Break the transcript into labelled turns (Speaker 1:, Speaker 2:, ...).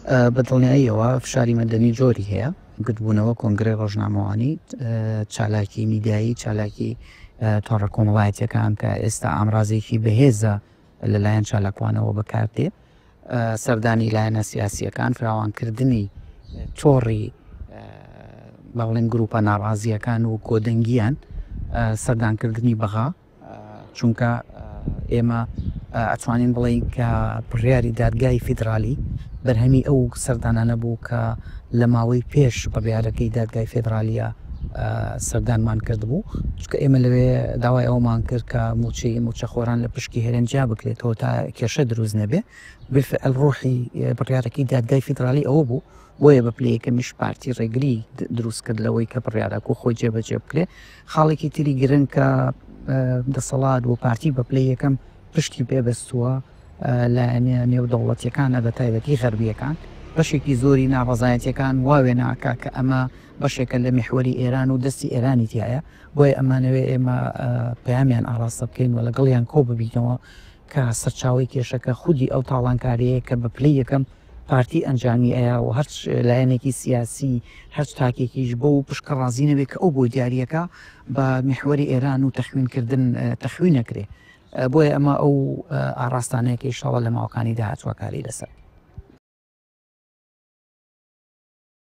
Speaker 1: بەدڵنیاییەوە فشاری مەدەنی جۆری هەیە گرتبوونەوە کۆنگرەی ڕۆژنامەوانی چالاکی میدیایی چالاکی تۆڕە کۆمەڵایەتیەکان کە ئێستا ئامرازێکی بەهێزە لەلایەن چالاکوانەوە بەکاردێ سەردانی لایەنە سیاسیەکان فراوانکردنی تۆڕی بەڵێن گروپە ناڕازیەکان و کۆدەنگیان سەردانکردنی بەغا چونکە ئێمە ئەتوانین بڵێن کە بڕیاری دادگای فیدرالی بەرهەمی ئەو سەردانانە بوو کە لە ماوەی پێش بڕیارەکەی دادگای فێدرالیە سەردانمان کردبوو چکە ئێمە لەوێ داوای ئەومان کرد کە موچە خۆران لە پشکی هێرنجا بکرێتەوە تا کێشە دروست نەبێ بفعل ڕۆحی بڕیارەکەی دادگای فیدرالی ئەوە بوو بۆیە بە پلەیەکەمیش پارتی ڕێگری دروست کرد لەوەی کە بڕیارەکە و خۆی جێبەجێ بکرێ خاڵێکی تری گرنگ کە دەسەڵات و پارتی بە پلەی یەکەم پشتی پێبەستووە لە نێودەوڵەتیەکانە بە تایبەتی غەربیەکان بەشێکی زۆری ناڕەزایەتیەکان واوێ ناکا کە ئەمە بەشێکە لە میحوەری ئێران و دەستی ئێرانی تایە بۆیە ئەمانەوێ ئێمە پەیامیان ئاراستە بکەین و لەگەڵیان کۆ ببینەوە کە سەرچاوی کێشەکە خودی ئەو تاڵانکاریەیە کە بە پلەی یەکەم پارتی ئەنجامی ئەیە و هەر لایەنێکی سیاسی هەر تاکێکیش بۆ و پشکە ڕازی نەبێت کە ئەو بۆ دیارریەکە بە میحوەری ئێران و تەخوینکردن تەخوین نەکرێ بۆیە ئەمە ئەو ئاراستانەیەکی شەڵە لە ماوەکانی داهاتوە کاری لەسەر